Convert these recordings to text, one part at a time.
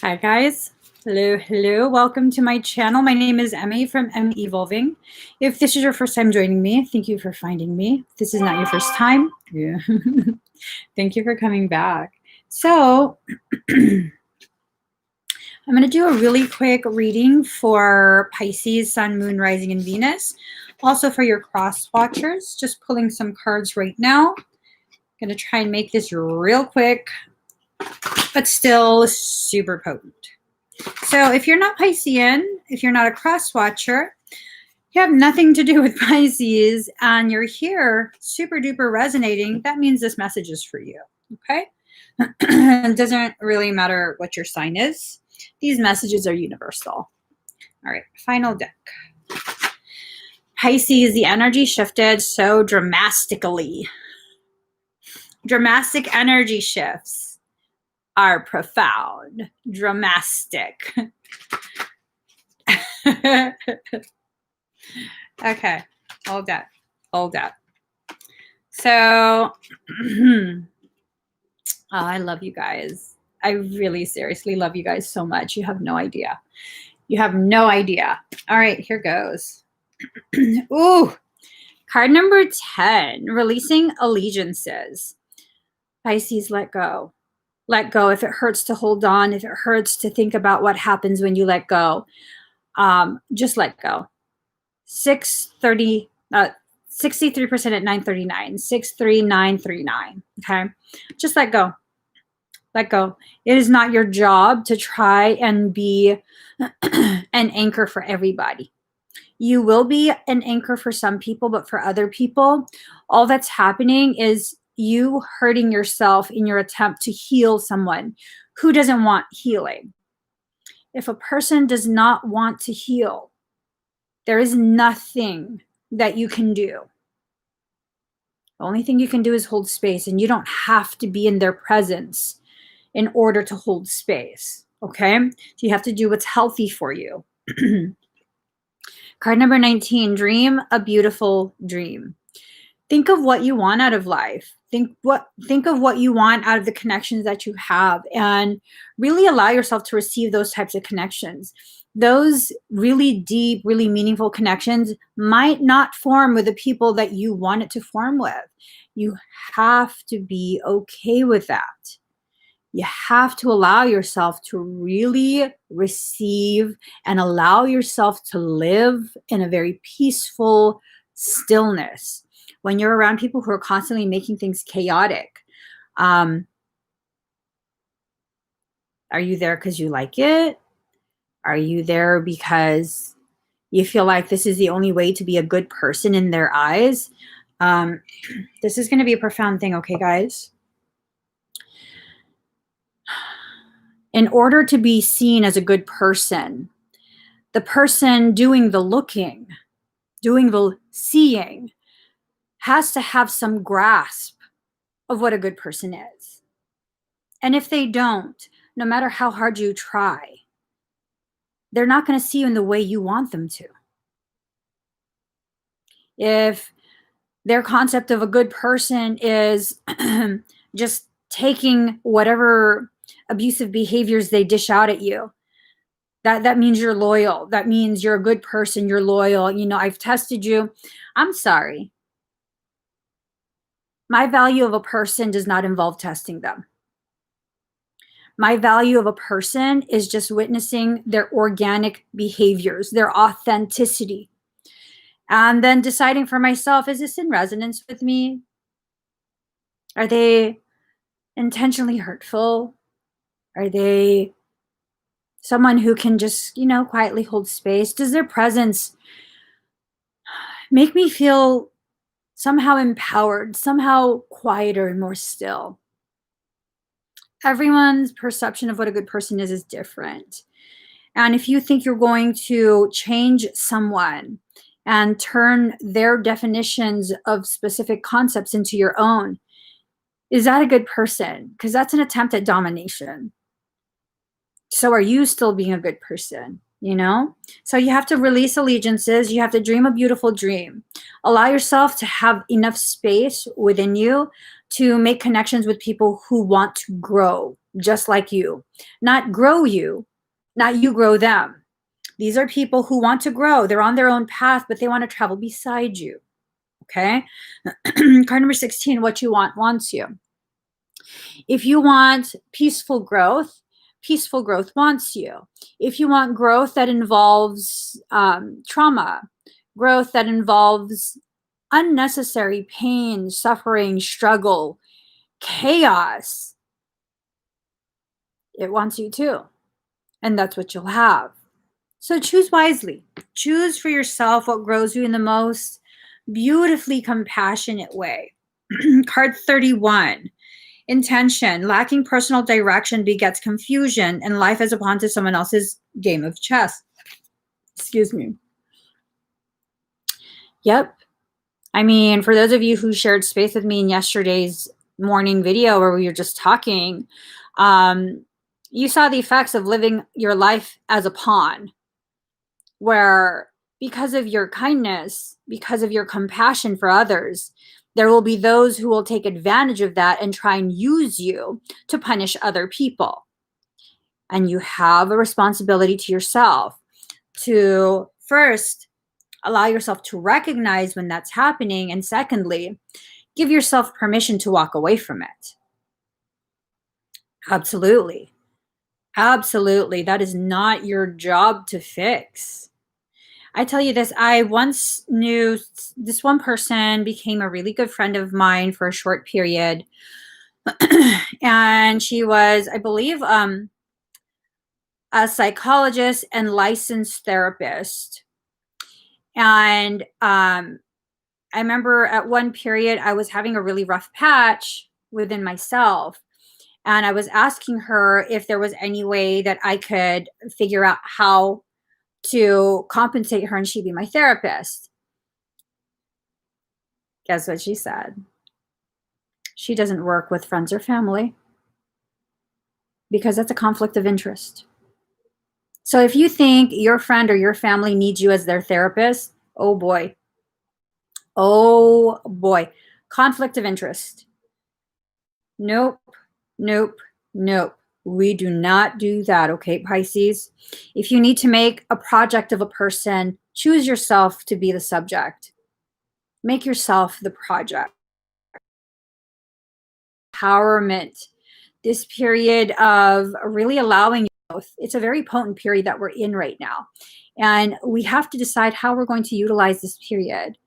Hi guys, hello, welcome to my channel. My name is Emmie from Emmie Evolving. If this is your first time joining me, thank you for finding me. If this is not your first time, yeah. Thank you for coming back. So I'm going to do a really quick reading for Pisces, Sun, Moon, Rising, and Venus. Also for your cross watchers, just pulling some cards right now. I'm going to try and make this real quick, but still super potent. So if you're not Piscean, if you're not a cross watcher, you have nothing to do with Pisces and you're here super duper resonating, that means this message is for you, okay? It doesn't really matter what your sign is. These messages are universal. All right, final deck. Pisces, the energy shifted so dramatically. Dramatic energy shifts are profound, dramatic. Okay, hold that. So, oh, I love you guys. I really seriously love you guys so much. You have no idea. You have no idea. All right, here goes. Ooh, card number 10, releasing allegiances. Pisces, let go. Let go. If it hurts to hold on, if it hurts to think about what happens when you let go, just let go. 63% at 939, 63939. Okay, just let go. Let go. It is not your job to try and be an anchor for everybody. You will be an anchor for some people, but for other people, all that's happening is you hurting yourself in your attempt to heal someone who doesn't want healing. If a person does not want to heal, there is nothing that you can do. The only thing you can do is hold space, and you don't have to be in their presence in order to hold space, okay? So you have to do what's healthy for you. Card number 19, dream a beautiful dream. Think of what you want out of life. Think of what you want out of the connections that you have, and really allow yourself to receive those types of connections. Those really deep, really meaningful connections might not form with the people that you want it to form with. You have to be okay with that. You have to allow yourself to really receive and allow yourself to live in a very peaceful stillness. When you're around people who are constantly making things chaotic, are you there because you like it? Are you there because you feel like this is the only way to be a good person in their eyes? This is going to be a profound thing, okay, guys? In order to be seen as a good person, the person doing the looking, doing the seeing, has to have some grasp of what a good person is. And if they don't, no matter how hard you try, they're not going to see you in the way you want them to. If their concept of a good person is just taking whatever abusive behaviors they dish out at you, that means you're loyal. That means you're a good person. You're loyal. You know, I've tested you. I'm sorry. My value of a person does not involve testing them. My value of a person is just witnessing their organic behaviors, their authenticity, and then deciding for myself, is this in resonance with me? Are they intentionally hurtful? Are they someone who can just, you know, quietly hold space? Does their presence make me feel somehow empowered, somehow quieter and more still? Everyone's perception of what a good person is different. And if you think you're going to change someone and turn their definitions of specific concepts into your own, is that a good person? Because that's an attempt at domination. So are you still being a good person? You know? So you have to release allegiances. You have to dream a beautiful dream. Allow yourself to have enough space within you to make connections with people who want to grow just like you, not grow you, not you grow them. These are people who want to grow. They're on their own path, but they want to travel beside you. Okay. Card number 16, what you want wants you. If you want peaceful growth wants you. If you want growth that involves trauma, growth that involves unnecessary pain, suffering, struggle, chaos, it wants you too. And that's what you'll have. So choose wisely. Choose for yourself what grows you in the most beautifully compassionate way. Card 31. Intention. Lacking personal direction begets confusion, and life is a pawn to someone else's game of chess. Excuse me. Yep. I mean, for those of you who shared space with me in yesterday's morning video where we were just talking, you saw the effects of living your life as a pawn, where because of your kindness, because of your compassion for others, there will be those who will take advantage of that and try and use you to punish other people. And you have a responsibility to yourself to first allow yourself to recognize when that's happening. And secondly, give yourself permission to walk away from it. Absolutely. Absolutely. That is not your job to fix. I tell you this, I once knew this one person, became a really good friend of mine for a short period. And she was, I believe, a psychologist and licensed therapist. And I remember at one period, I was having a really rough patch within myself. And I was asking her if there was any way that I could figure out how to compensate her and she'd be my therapist. Guess what she said? She doesn't work with friends or family because that's a conflict of interest. So if you think your friend or your family needs you as their therapist, oh boy. Oh boy. Conflict of interest. Nope, nope, nope. We do not do that, okay, Pisces? If you need to make a project of a person, choose yourself to be the subject. Make yourself the project. Empowerment. This period of really allowing growth. It's a very potent period that we're in right now. And we have to decide how we're going to utilize this period.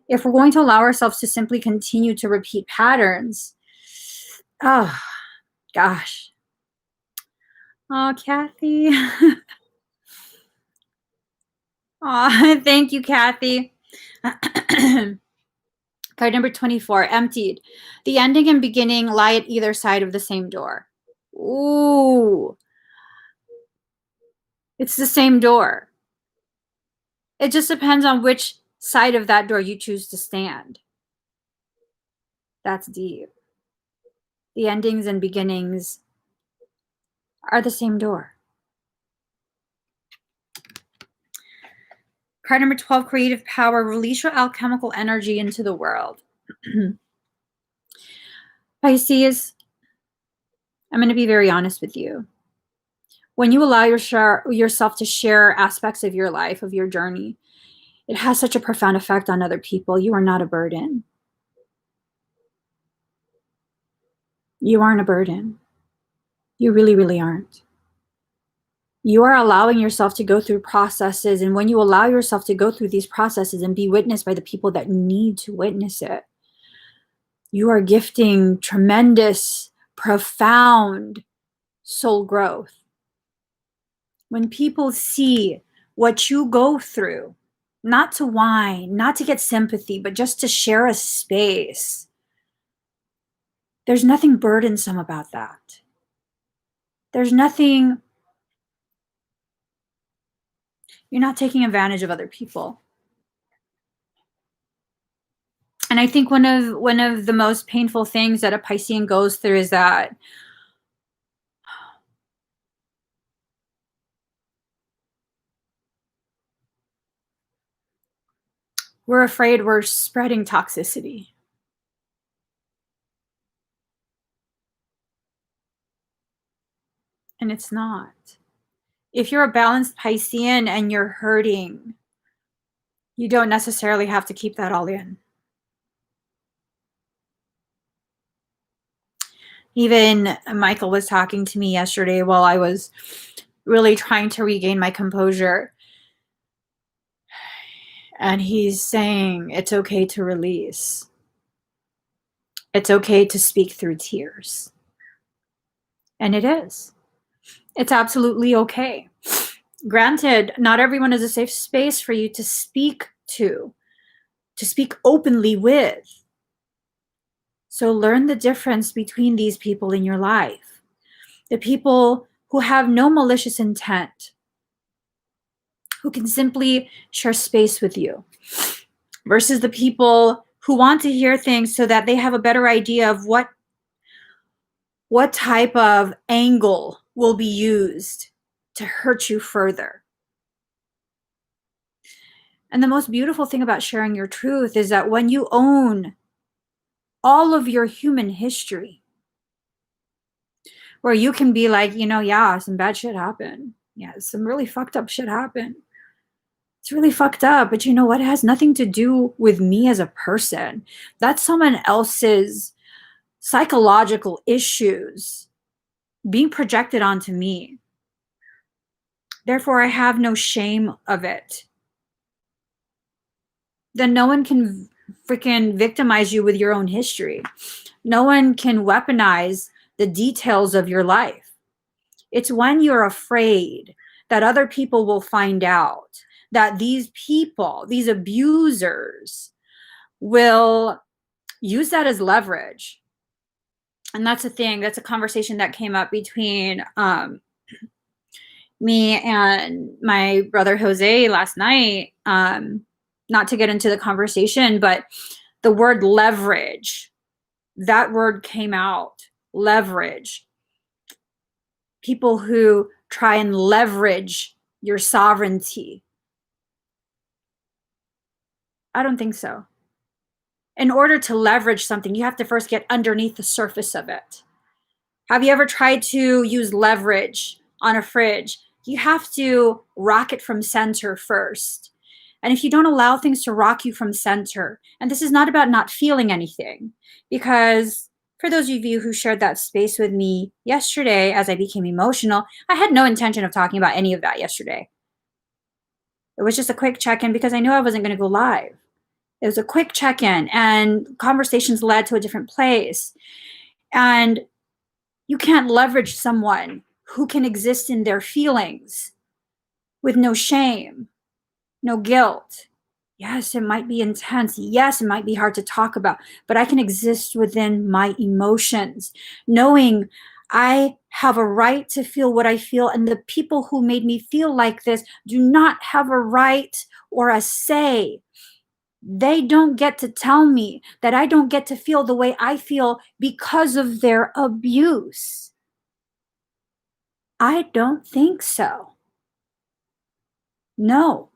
If we're going to allow ourselves to simply continue to repeat patterns, oh, gosh. Oh, Kathy. Oh, thank you, Kathy. Card number 24, emptied. The ending and beginning lie at either side of the same door. Ooh. It's the same door. It just depends on which side of that door you choose to stand. That's deep. The endings and beginnings are the same door. Card number 12, creative power. Release your alchemical energy into the world. Pisces, I'm going to be very honest with you. When you allow yourself to share aspects of your life, of your journey, it has such a profound effect on other people. You are not a burden. You aren't a burden. You really, really aren't. You are allowing yourself to go through processes. And when you allow yourself to go through these processes and be witnessed by the people that need to witness it, you are gifting tremendous, profound soul growth. When people see what you go through, not to whine, not to get sympathy, but just to share a space, there's nothing burdensome about that. There's nothing, you're not taking advantage of other people. And I think one of the most painful things that a Piscean goes through is that we're afraid we're spreading toxicity. And it's not. If you're a balanced Piscean and you're hurting, you don't necessarily have to keep that all in. Even Michael was talking to me yesterday while I was really trying to regain my composure. And he's saying it's okay to release. It's okay to speak through tears. And it is. It's absolutely okay. Granted, not everyone is a safe space for you to speak to speak openly with. So learn the difference between these people in your life. The people who have no malicious intent, who can simply share space with you, versus the people who want to hear things so that they have a better idea of what type of angle will be used to hurt you further. And the most beautiful thing about sharing your truth is that when you own all of your human history, where you can be like, yeah, some bad shit happened. Yeah, some really fucked up shit happened. It's really fucked up, but you know what? It has nothing to do with me as a person. That's someone else's psychological issues being projected onto me. Therefore, I have no shame of it. Then no one can freaking victimize you with your own history. No one can weaponize the details of your life. It's when you're afraid that other people will find out, that these people, these abusers, will use that as leverage. And that's a thing. That's a conversation that came up between me and my brother Jose last night. Not to get into the conversation, but the word leverage, that word came out. Leverage. People who try and leverage your sovereignty. I don't think so. In order to leverage something, you have to first get underneath the surface of it. Have you ever tried to use leverage on a fridge? You have to rock it from center first. And if you don't allow things to rock you from center, and this is not about not feeling anything, because for those of you who shared that space with me yesterday as I became emotional, I had no intention of talking about any of that yesterday. It was just a quick check-in because I knew I wasn't going to go live. It was a quick check-in, and conversations led to a different place. And you can't leverage someone who can exist in their feelings with no shame, no guilt. Yes, it might be intense. Yes, it might be hard to talk about, but I can exist within my emotions, knowing I have a right to feel what I feel, and the people who made me feel like this do not have a right or a say. They don't get to tell me that I don't get to feel the way I feel because of their abuse. I don't think so. No.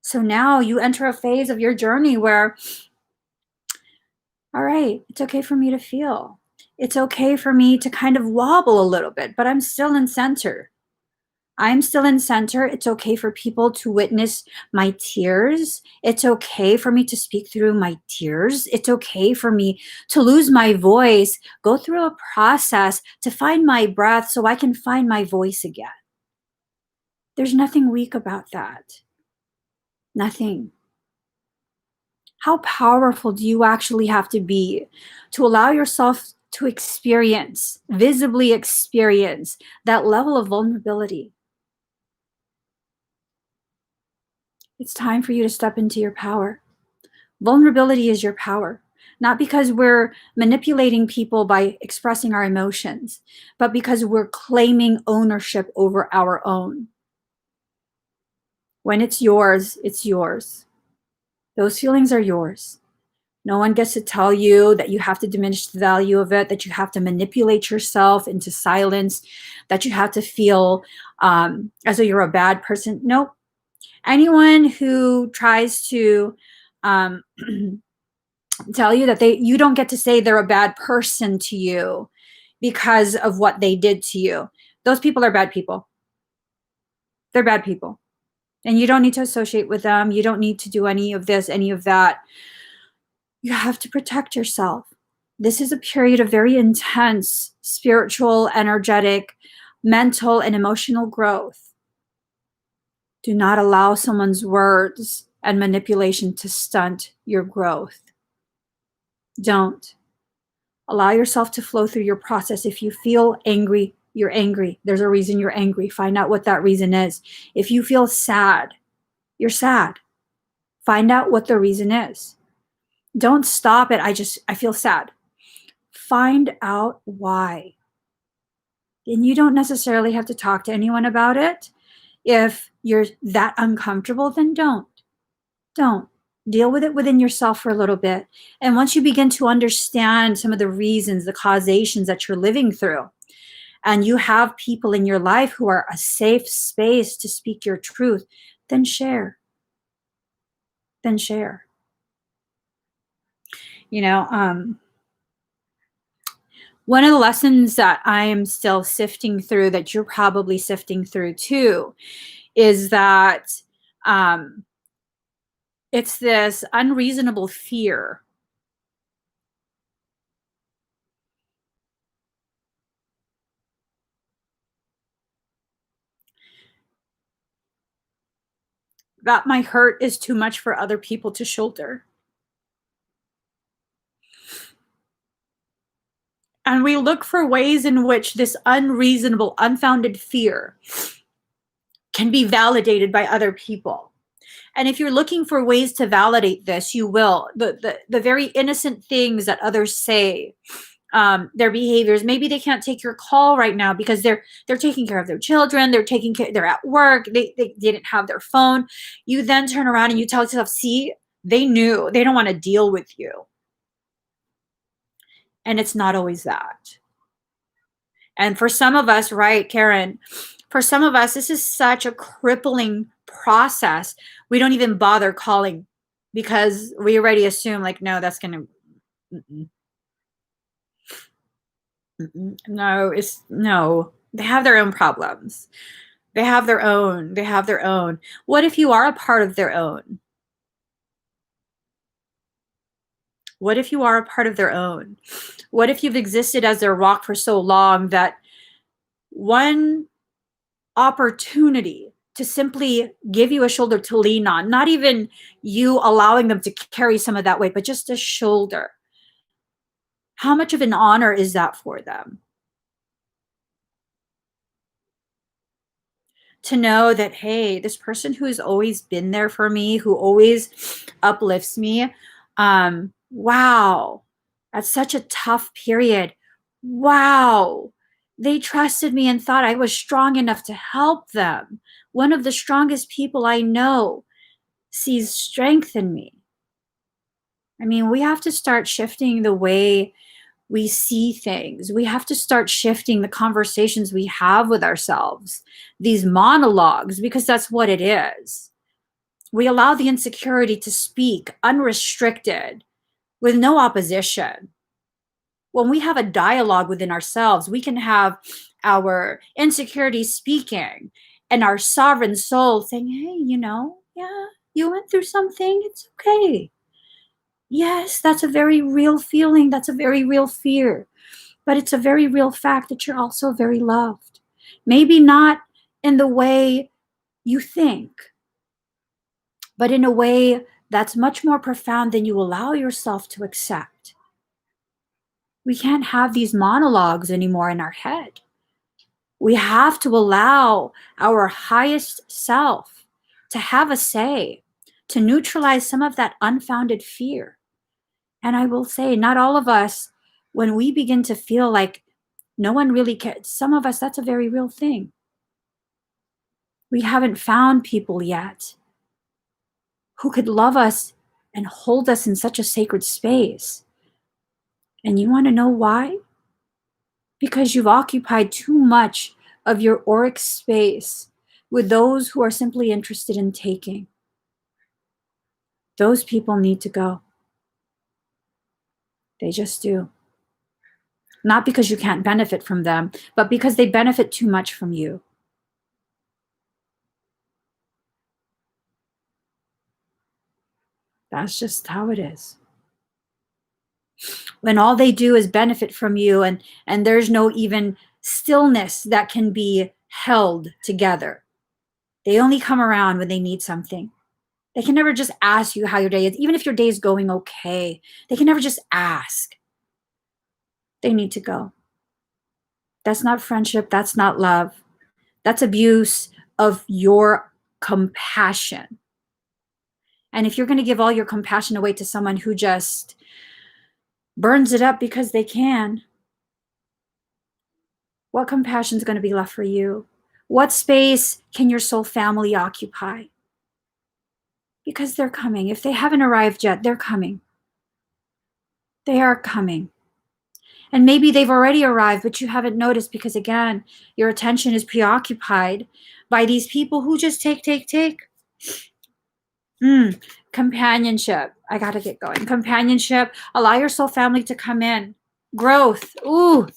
So now you enter a phase of your journey where, all right, it's okay for me to feel. It's okay for me to kind of wobble a little bit, but I'm still in center. I'm still in center. It's okay for people to witness my tears. It's okay for me to speak through my tears. It's okay for me to lose my voice, go through a process to find my breath so I can find my voice again. There's nothing weak about that. Nothing. How powerful do you actually have to be to allow yourself to experience, visibly experience that level of vulnerability? It's time for you to step into your power. Vulnerability is your power, not because we're manipulating people by expressing our emotions, but because we're claiming ownership over our own. When it's yours, it's yours. Those feelings are yours. No one gets to tell you that you have to diminish the value of it, that you have to manipulate yourself into silence, that you have to feel as though you're a bad person. Nope. Anyone who tries to tell you that you don't get to say they're a bad person to you because of what they did to you, Those people are bad people. They're bad people. And you don't need to associate with them. You don't need to do any of this, any of that. You have to protect yourself. This is a period of very intense spiritual, energetic, mental, and emotional growth. Do not allow someone's words and manipulation to stunt your growth. Don't. Allow yourself to flow through your process. If you feel angry, you're angry. There's a reason you're angry. Find out what that reason is. If you feel sad, you're sad. Find out what the reason is. Don't stop at, I feel sad. Find out why. And you don't necessarily have to talk to anyone about it. If you're that uncomfortable, then don't. Don't. Deal with it within yourself for a little bit. And once you begin to understand some of the reasons, the causations that you're living through, and you have people in your life who are a safe space to speak your truth, then share. Then share. You know, one of the lessons that I am still sifting through, that you're probably sifting through too, is that it's this unreasonable fear that my hurt is too much for other people to shoulder. And we look for ways in which this unreasonable, unfounded fear can be validated by other people. And if you're looking for ways to validate this, you will. The very innocent things that others say, their behaviors. Maybe they can't take your call right now because they're taking care of their children. They're at work. They didn't have their phone. You then turn around and you tell yourself, see, they knew. They don't want to deal with you. And it's not always that. And for some of us, right, Karen, for some of us, this is such a crippling process. We don't even bother calling because we already assume, like, no, that's going to, no, they have their own problems. They have their own. What if you are a part of their own? What if you are a part of their own? What if you've existed as their rock for so long that one opportunity to simply give you a shoulder to lean on, not even you allowing them to carry some of that weight, but just a shoulder. How much of an honor is that for them? To know that, hey, this person who has always been there for me, who always uplifts me, wow, that's such a tough period. Wow, they trusted me and thought I was strong enough to help them. One of the strongest people I know sees strength in me. I mean, we have to start shifting the way we see things. We have to start shifting the conversations we have with ourselves, these monologues, because that's what it is. We allow the insecurity to speak unrestricted with no opposition. When we have a dialogue within ourselves, we can have our insecurity speaking and our sovereign soul saying, hey, yeah, you went through something. It's okay. Yes, that's a very real feeling. That's a very real fear. But it's a very real fact that you're also very loved. Maybe not in the way you think, but in a way that's much more profound than you allow yourself to accept. We can't have these monologues anymore in our head. We have to allow our highest self to have a say, to neutralize some of that unfounded fear. And I will say, not all of us, when we begin to feel like no one really cares, some of us, that's a very real thing. We haven't found people yet who could love us and hold us in such a sacred space. And you want to know why? Because you've occupied too much of your auric space with those who are simply interested in taking. Those people need to go. They just do. Not because you can't benefit from them, but because they benefit too much from you. That's just how it is. When all they do is benefit from you, and there's no even stillness that can be held together. They only come around when they need something. They can never just ask you how your day is, even if your day is going okay. They can never just ask. They need to go. That's not friendship. That's not love. That's abuse of your compassion. And if you're going to give all your compassion away to someone who just burns it up because they can, what compassion is going to be left for you? What space can your soul family occupy? Because they're coming. If they haven't arrived yet, they're coming. They are coming. And maybe they've already arrived, but you haven't noticed because, again, your attention is preoccupied by these people who just take. Companionship. I got to get going. Companionship. Allow your soul family to come in. Growth. Ooh.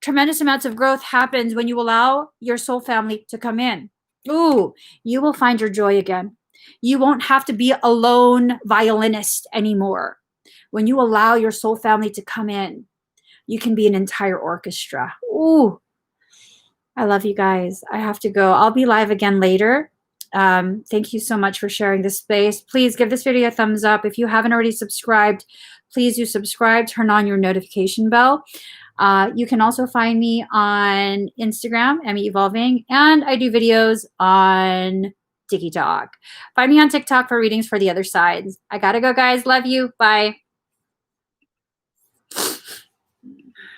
Tremendous amounts of growth happens when you allow your soul family to come in. Ooh, you will find your joy again. You won't have to be a lone violinist anymore. When you allow your soul family to come in, you can be an entire orchestra. Ooh, I love you guys. I have to go. I'll be live again later. Thank you so much for sharing this space. Please give this video a thumbs up. If you haven't already subscribed, please do subscribe. Turn on your notification bell. You can also find me on Instagram, Emmie Evolving, and I do videos on TikTok. Find me on TikTok for readings for the other sides. I gotta go, guys. Love you. Bye.